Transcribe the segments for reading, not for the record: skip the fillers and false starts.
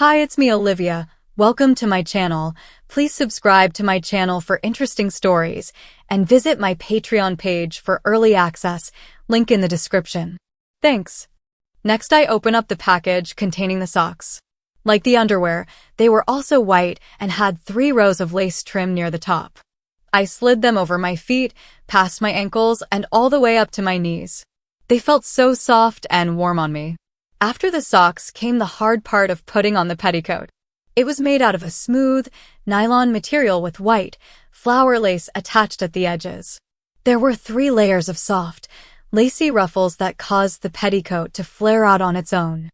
Hi, it's me, Olivia. Welcome to my channel. Please subscribe to my channel for interesting stories and visit my Patreon page for early access, link in the description. Thanks. Next, I open up the package containing the socks. Like the underwear, they were also white and had 3 rows of lace trim near the top. I slid them over my feet, past my ankles, and all the way up to my knees. They felt so soft and warm on me. After the socks came the hard part of putting on the petticoat. It was made out of a smooth, nylon material with white, flower lace attached at the edges. There were 3 layers of soft, lacy ruffles that caused the petticoat to flare out on its own.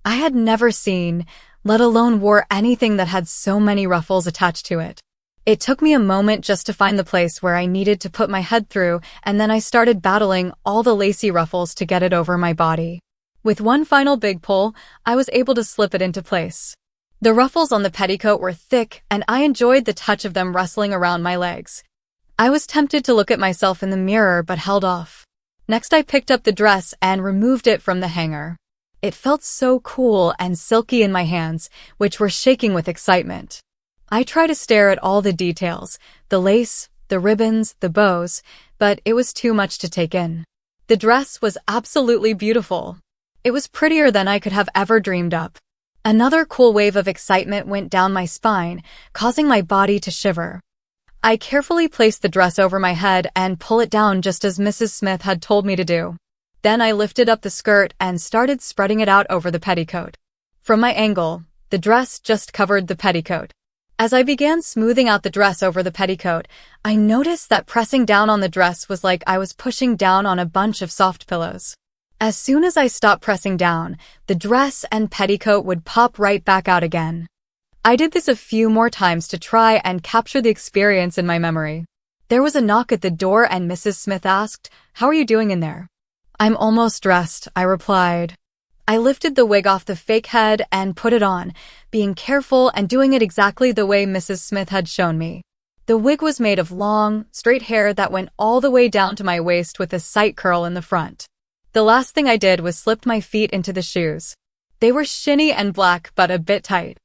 I had never seen, let alone wore anything that had so many ruffles attached to it. It took me a moment just to find the place where I needed to put my head through, and then I started battling all the lacy ruffles to get it over my body. With one final big pull, I was able to slip it into place. The ruffles on the petticoat were thick, and I enjoyed the touch of them rustling around my legs. I was tempted to look at myself in the mirror but held off. Next, I picked up the dress and removed it from the hanger. It felt so cool and silky in my hands, which were shaking with excitement. I tried to stare at all the details, the lace, the ribbons, the bows, but it was too much to take in. The dress was absolutely beautiful. It was prettier than I could have ever dreamed up. Another cool wave of excitement went down my spine, causing my body to shiver. I carefully placed the dress over my head and pulled it down just as Mrs. Smith had told me to do. Then I lifted up the skirt and started spreading it out over the petticoat. From my angle, the dress just covered the petticoat. As I began smoothing out the dress over the petticoat, I noticed that pressing down on the dress was like I was pushing down on a bunch of soft pillows. As soon as I stopped pressing down, the dress and petticoat would pop right back out again. I did this a few more times to try and capture the experience in my memory. There was a knock at the door and Mrs. Smith asked, "How are you doing in there?" "I'm almost dressed," I replied. I lifted the wig off the fake head and put it on, being careful and doing it exactly the way Mrs. Smith had shown me. The wig was made of long, straight hair that went all the way down to my waist with a side curl in the front. The last thing I did was slipped my feet into the shoes. They were shiny and black but a bit tight.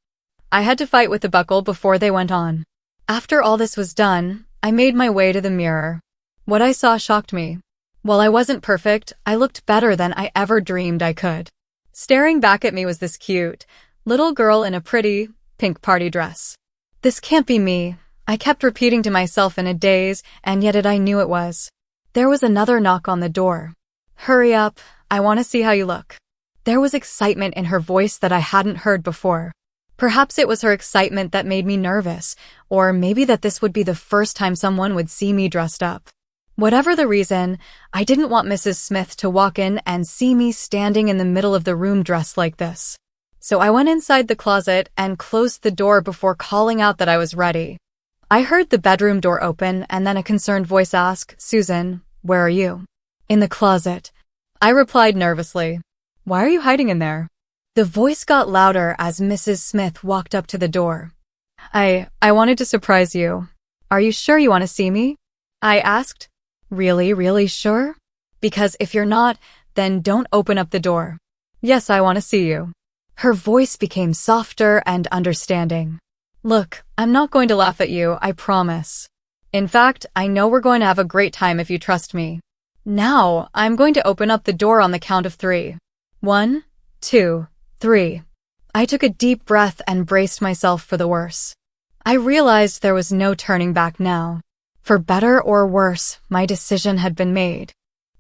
I had to fight with the buckle before they went on. After all this was done, I made my way to the mirror. What I saw shocked me. While I wasn't perfect, I looked better than I ever dreamed I could. Staring back at me was this cute, little girl in a pretty, pink party dress. This can't be me, I kept repeating to myself in a daze, and yet I knew it was. There was another knock on the door. "Hurry up, I want to see how you look." There was excitement in her voice that I hadn't heard before. Perhaps it was her excitement that made me nervous, or maybe that this would be the first time someone would see me dressed up. Whatever the reason, I didn't want Mrs. Smith to walk in and see me standing in the middle of the room dressed like this. So I went inside the closet and closed the door before calling out that I was ready. I heard the bedroom door open and then a concerned voice ask, "Susan, where are you?" "In the closet," I replied nervously. "Why are you hiding in there?" The voice got louder as Mrs. Smith walked up to the door. I wanted to surprise you. Are you sure you want to see me?" I asked. Really sure? Because if you're not, then don't open up the door." "Yes, I want to see you." Her voice became softer and understanding. "Look, I'm not going to laugh at you, I promise. In fact, I know we're going to have a great time if you trust me. Now, I'm going to open up the door on the count of 3. 1, 2, 3. I took a deep breath and braced myself for the worst. I realized there was no turning back now. For better or worse, my decision had been made.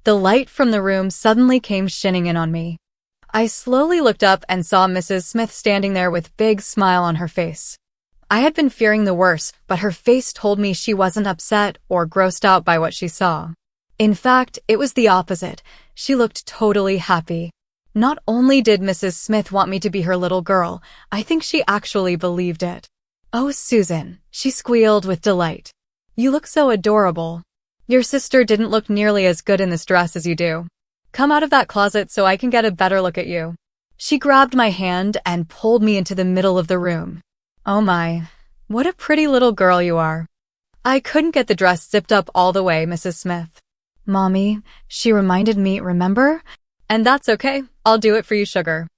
The light from the room suddenly came shining in on me. I slowly looked up and saw Mrs. Smith standing there with a big smile on her face. I had been fearing the worst, but her face told me she wasn't upset or grossed out by what she saw. In fact, it was the opposite. She looked totally happy. Not only did Mrs. Smith want me to be her little girl, I think she actually believed it. "Oh, Susan," she squealed with delight. "You look so adorable. Your sister didn't look nearly as good in this dress as you do. Come out of that closet so I can get a better look at you." She grabbed my hand and pulled me into the middle of the room. "Oh my, what a pretty little girl you are." "I couldn't get the dress zipped up all the way, Mrs. Smith." "Mommy," she reminded me, "remember?" "And that's okay, I'll do it for you, sugar."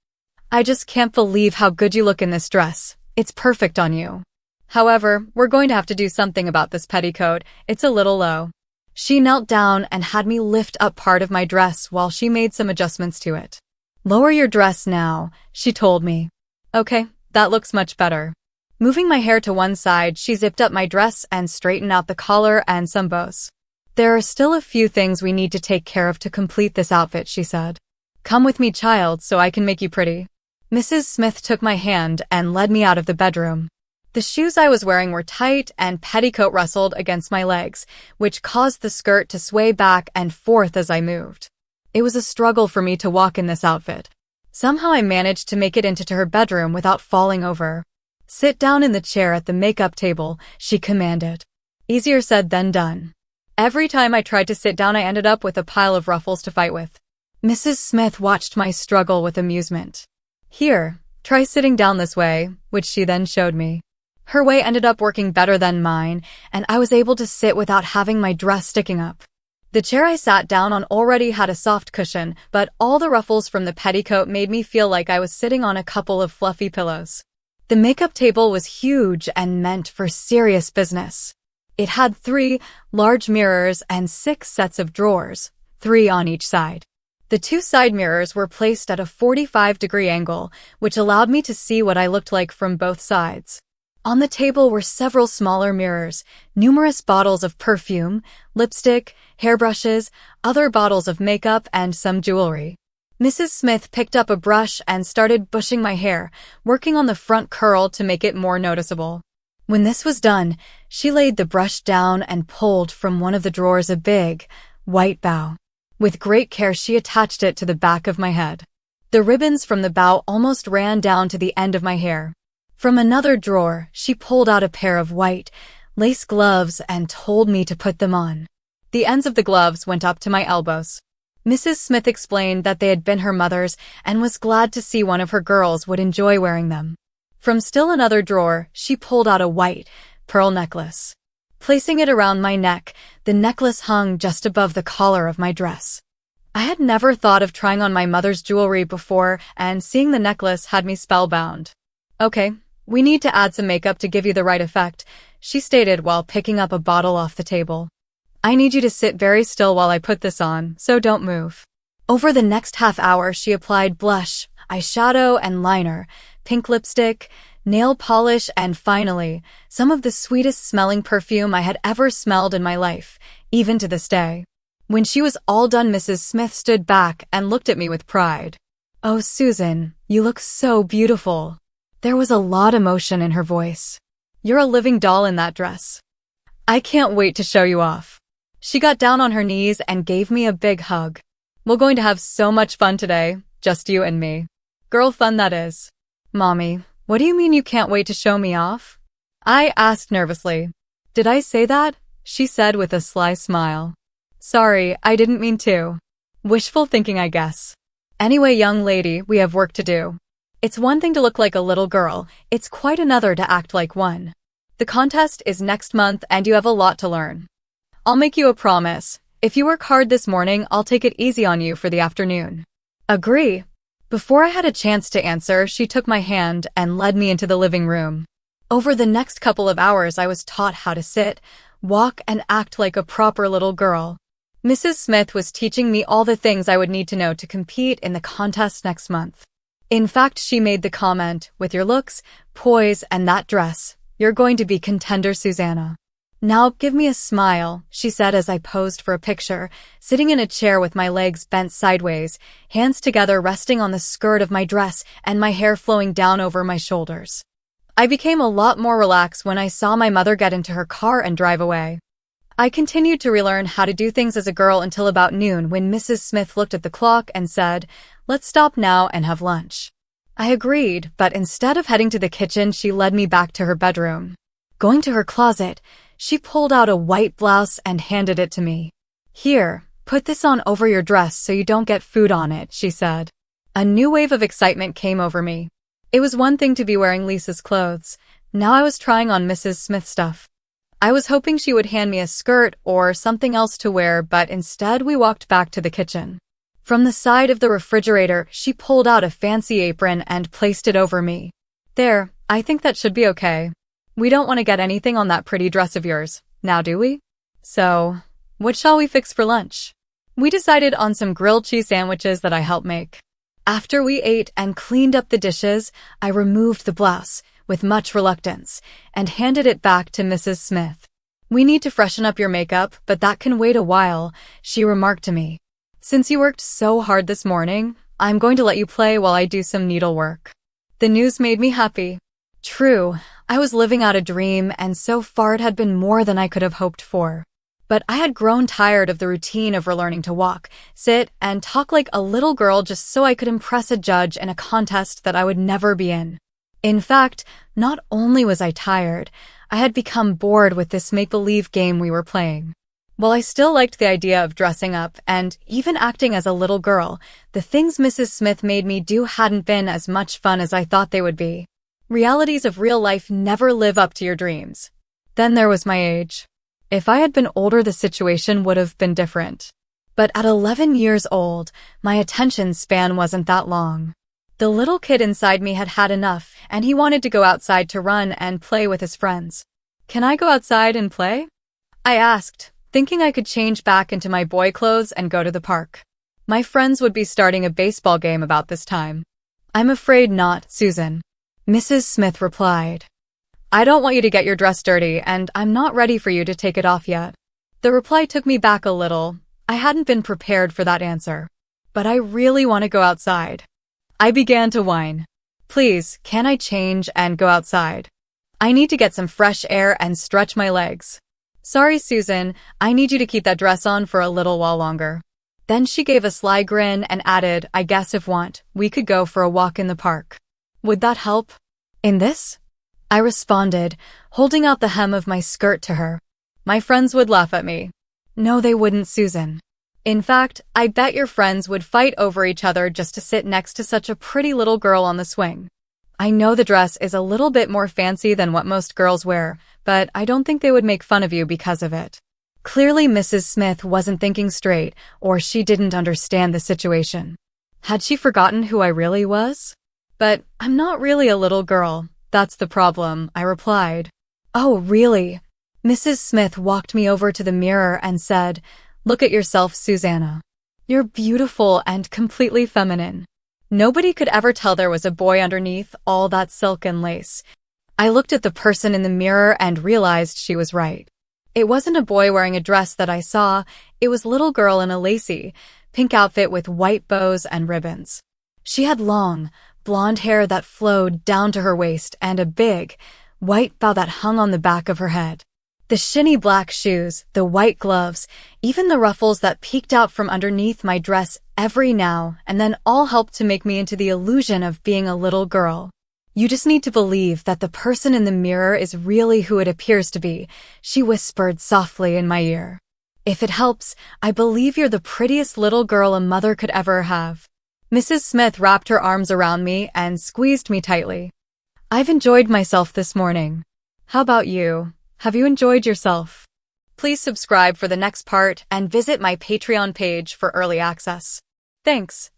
I just can't believe how good you look in this dress. It's perfect on you. However, we're going to have to do something about this petticoat. It's a little low. She knelt down and had me lift up part of my dress while she made some adjustments to it. Lower your dress now, she told me. Okay, that looks much better. Moving my hair to one side, she zipped up my dress and straightened out the collar and some bows. There are still a few things we need to take care of to complete this outfit, she said. Come with me, child, so I can make you pretty. Mrs. Smith took my hand and led me out of the bedroom. The shoes I was wearing were tight and petticoat rustled against my legs, which caused the skirt to sway back and forth as I moved. It was a struggle for me to walk in this outfit. Somehow I managed to make it into her bedroom without falling over. Sit down in the chair at the makeup table, she commanded. Easier said than done. Every time I tried to sit down, I ended up with a pile of ruffles to fight with. Mrs. Smith watched my struggle with amusement. Here, try sitting down this way, which she then showed me. Her way ended up working better than mine, and I was able to sit without having my dress sticking up. The chair I sat down on already had a soft cushion, but all the ruffles from the petticoat made me feel like I was sitting on a couple of fluffy pillows. The makeup table was huge and meant for serious business. It had 3 large mirrors and 6 sets of drawers, 3 on each side. The 2 side mirrors were placed at a 45-degree angle, which allowed me to see what I looked like from both sides. On the table were several smaller mirrors, numerous bottles of perfume, lipstick, hairbrushes, other bottles of makeup, and some jewelry. Mrs. Smith picked up a brush and started bushing my hair, working on the front curl to make it more noticeable. When this was done, she laid the brush down and pulled from one of the drawers a big, white bow. With great care, she attached it to the back of my head. The ribbons from the bow almost ran down to the end of my hair. From another drawer, she pulled out a pair of white, lace gloves and told me to put them on. The ends of the gloves went up to my elbows. Mrs. Smith explained that they had been her mother's and was glad to see one of her girls would enjoy wearing them. From still another drawer, she pulled out a white, pearl necklace. Placing it around my neck, the necklace hung just above the collar of my dress. I had never thought of trying on my mother's jewelry before, and seeing the necklace had me spellbound. Okay, we need to add some makeup to give you the right effect, she stated while picking up a bottle off the table. I need you to sit very still while I put this on, so don't move. Over the next half hour, she applied blush, eyeshadow and liner, pink lipstick, nail polish, and finally, some of the sweetest smelling perfume I had ever smelled in my life, even to this day. When she was all done, Mrs. Smith stood back and looked at me with pride. Oh, Susan, you look so beautiful. There was a lot of emotion in her voice. You're a living doll in that dress. I can't wait to show you off. She got down on her knees and gave me a big hug. We're going to have so much fun today, just you and me. Girl fun, that is. Mommy, what do you mean you can't wait to show me off? I asked nervously. Did I say that? She said with a sly smile. Sorry, I didn't mean to. Wishful thinking, I guess. Anyway, young lady, we have work to do. It's one thing to look like a little girl, it's quite another to act like one. The contest is next month and you have a lot to learn. I'll make you a promise. If you work hard this morning, I'll take it easy on you for the afternoon. Agree. Before I had a chance to answer, she took my hand and led me into the living room. Over the next couple of hours, I was taught how to sit, walk, and act like a proper little girl. Mrs. Smith was teaching me all the things I would need to know to compete in the contest next month. In fact, she made the comment, with your looks, poise, and that dress, you're going to be contender Susanna. Now give me a smile, she said as I posed for a picture, sitting in a chair with my legs bent sideways, hands together resting on the skirt of my dress and my hair flowing down over my shoulders. I became a lot more relaxed when I saw my mother get into her car and drive away. I continued to relearn how to do things as a girl until about noon when Mrs. Smith looked at the clock and said, "Let's stop now and have lunch." I agreed, but instead of heading to the kitchen, she led me back to her bedroom. Going to her closet, she pulled out a white blouse and handed it to me. Here, put this on over your dress so you don't get food on it, she said. A new wave of excitement came over me. It was one thing to be wearing Lisa's clothes. Now I was trying on Mrs. Smith's stuff. I was hoping she would hand me a skirt or something else to wear, but instead we walked back to the kitchen. From the side of the refrigerator, she pulled out a fancy apron and placed it over me. There, I think that should be okay. We don't want to get anything on that pretty dress of yours, now do we? So, what shall we fix for lunch? We decided on some grilled cheese sandwiches that I helped make. After we ate and cleaned up the dishes, I removed the blouse, with much reluctance, and handed it back to Mrs. Smith. We need to freshen up your makeup, but that can wait a while, she remarked to me. Since you worked so hard this morning, I'm going to let you play while I do some needlework. The news made me happy. True, I was living out a dream, and so far it had been more than I could have hoped for. But I had grown tired of the routine of relearning to walk, sit, and talk like a little girl just so I could impress a judge in a contest that I would never be in. In fact, not only was I tired, I had become bored with this make-believe game we were playing. While I still liked the idea of dressing up and even acting as a little girl, the things Mrs. Smith made me do hadn't been as much fun as I thought they would be. Realities of real life never live up to your dreams. Then there was my age. If I had been older, the situation would have been different. But at 11 years old, my attention span wasn't that long. The little kid inside me had had enough, and he wanted to go outside to run and play with his friends. Can I go outside and play? I asked, thinking I could change back into my boy clothes and go to the park. My friends would be starting a baseball game about this time. I'm afraid not, Susan. Mrs. Smith replied. I don't want you to get your dress dirty, and I'm not ready for you to take it off yet. The reply took me back a little. I hadn't been prepared for that answer. But I really want to go outside. I began to whine. Please, can I change and go outside? I need to get some fresh air and stretch my legs. Sorry, Susan, I need you to keep that dress on for a little while longer. Then she gave a sly grin and added, I guess if want, we could go for a walk in the park. Would that help? In this? I responded, holding out the hem of my skirt to her. My friends would laugh at me. No, they wouldn't, Susan. In fact, I bet your friends would fight over each other just to sit next to such a pretty little girl on the swing. I know the dress is a little bit more fancy than what most girls wear, but I don't think they would make fun of you because of it. Clearly, Mrs. Smith wasn't thinking straight, or she didn't understand the situation. Had she forgotten who I really was? But I'm not really a little girl. That's the problem, I replied. Oh, really? Mrs. Smith walked me over to the mirror and said, Look at yourself, Susanna. You're beautiful and completely feminine. Nobody could ever tell there was a boy underneath all that silk and lace. I looked at the person in the mirror and realized she was right. It wasn't a boy wearing a dress that I saw, it was a little girl in a lacy, pink outfit with white bows and ribbons. She had long, blonde hair that flowed down to her waist and a big, white bow that hung on the back of her head. The shiny black shoes, the white gloves, even the ruffles that peeked out from underneath my dress every now and then all helped to make me into the illusion of being a little girl. You just need to believe that the person in the mirror is really who it appears to be, she whispered softly in my ear. If it helps, I believe you're the prettiest little girl a mother could ever have. Mrs. Smith wrapped her arms around me and squeezed me tightly. I've enjoyed myself this morning. How about you? Have you enjoyed yourself? Please subscribe for the next part and visit my Patreon page for early access. Thanks.